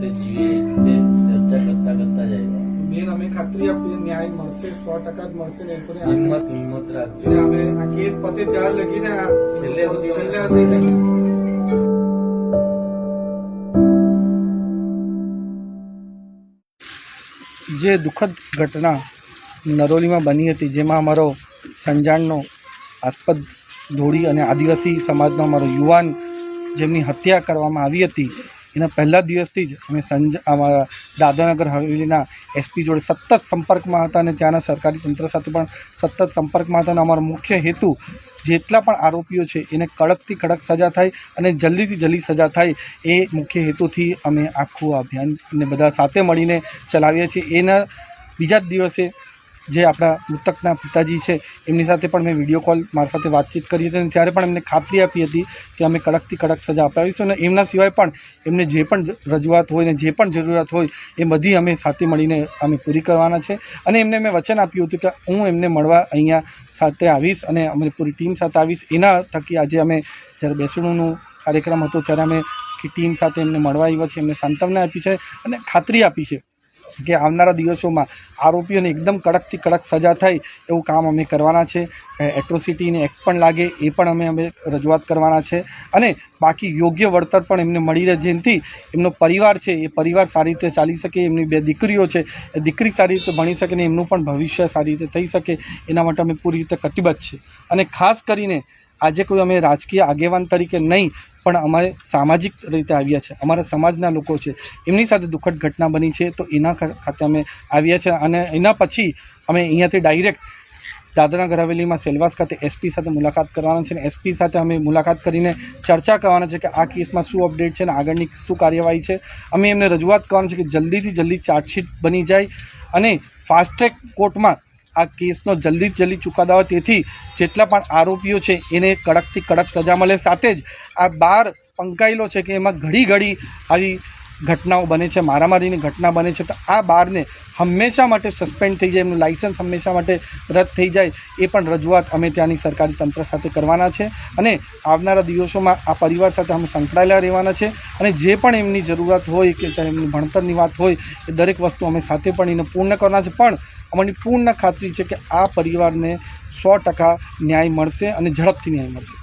રીતે જીવે તે ચર્ચા કરતા જાય મેન અમે ખાતરી આપીએ ન્યાય મળશે, 100% જ મળશે ને એમ હિંમત રાખજો એટલે અમે આ કેસ પતે ત્યાર લગીને છેલ્લે સુધી જે દુઃખદ ઘટના નરોલીમાં બની હતી, જેમાં અમારો સંજાણનો આસ્પદ ધોળી અને આદિવાસી સમાજનો અમારો યુવાન જેમની હત્યા કરવામાં આવી હતી, એના પહેલા દિવસથી જ અમે અમારા દાદરાનગર હવેલીના એસપી જોડે સતત સંપર્કમાં હતા અને ત્યાંના સરકારી તંત્ર સાથે પણ સતત સંપર્કમાં હતા. અને અમારો મુખ્ય હેતુ જેટલા પણ આરોપીઓ છે એને કડકથી કડક સજા થાય અને જલ્દીથી જલ્દી સજા થાય એ મુખ્ય હેતુથી અમે આખું અભિયાનને બધા સાથે મળીને ચલાવીએ છીએ. એના બીજા જ દિવસે જે આપણા મૃતકના પિતાજી છે એમની સાથે પણ મેં વિડીયો કોલ મારફતે વાતચીત કરી હતી અને ત્યારે પણ એમને ખાતરી આપી હતી કે અમે કડકથી કડક સજા અપાવીશું અને એમના સિવાય પણ એમને જે પણ રજૂઆત હોય ને જે પણ જરૂરિયાત હોય એ બધી અમે સાથે મળીને અમે પૂરી કરવાના છે. અને એમને મેં વચન આપ્યું હતું કે હું એમને મળવા અહીંયા સાથે આવીશ અને અમારી પૂરી ટીમ સાથે આવીશ. એના થકી આજે અમે જ્યારે બેસણુંનો કાર્યક્રમ હતો ત્યારે અમે ટીમ સાથે એમને મળવા આવ્યા છીએ, એમને સાંત્વના આપી છે અને ખાતરી આપી છે કે આવનારા દિવસોમાં આરોપીઓને એકદમ કડકથી કડક સજા થાય એવું કામ અમે કરવાના છે. એટ્રોસિટીને એક્ટ પણ લાગે એ પણ અમે રજૂઆત કરવાના છે અને બાકી યોગ્ય વળતર પણ એમને મળી રહે, જેથી એમનો પરિવાર છે એ પરિવાર સારી રીતે ચાલી શકે, એમની 2 દીકરીઓ છે એ દીકરી સારી રીતે ભણી શકે ને એમનું પણ ભવિષ્ય સારી રીતે થઈ શકે, એના માટે અમે પૂરી રીતે કટિબદ્ધ છે. અને ખાસ કરીને આજે કોઈ અમે રાજકીય આગેવાન તરીકે નહીં પણ અમારે સામાજિક રીતે આવ્યા છે, અમારા સમાજના લોકો છે એમની સાથે દુઃખદ ઘટના બની છે તો એના ખાતે અમે આવ્યા છે. અને એના પછી અમે અહીંયાથી ડાયરેક્ટ દાદરાનગર હવેલીમાં સેલવાસ ખાતે એસપી સાથે મુલાકાત કરવાના છે અને એસપી સાથે અમે મુલાકાત કરીને ચર્ચા કરવાના છે કે આ કેસમાં શું અપડેટ છે અને આગળની શું કાર્યવાહી છે. અમે એમને રજૂઆત કરવાની છે કે જલ્દીથી જલ્દી ચાર્જશીટ બની જાય અને ફાસ્ટ ટ્રેક કોર્ટમાં આ કેસનો જલ્દીથી જલ્દી ચુકાદો આવે, તેથી જેટલા પણ આરોપીઓ છે એને કડકથી કડક સજા મળે. સાથે જ આ 12 પંકાયેલો છે કે એમાં ઘડી આવી ઘટનાઓ બને છે, મારામારીની ઘટના બને છે, તો આ 12ને હંમેશા માટે સસ્પેન્ડ થઈ જાય, એમનું લાઇસન્સ હંમેશા માટે રદ થઈ જાય એ પણ રજૂઆત અમે ત્યાંની સરકારી તંત્ર સાથે કરવાના છે. અને આવનારા દિવસોમાં આ પરિવાર સાથે અમે સંકળાયેલા રહેવાના છે અને જે પણ એમની જરૂરિયાત હોય કે ચાહે એમની ભણતરની વાત હોય એ દરેક વસ્તુ અમે સાથે પણ એને પૂર્ણ કરવાના છે. પણ અમારી પૂર્ણ ખાતરી છે કે આ પરિવારને 100% ન્યાય મળશે અને ઝડપથી ન્યાય મળશે.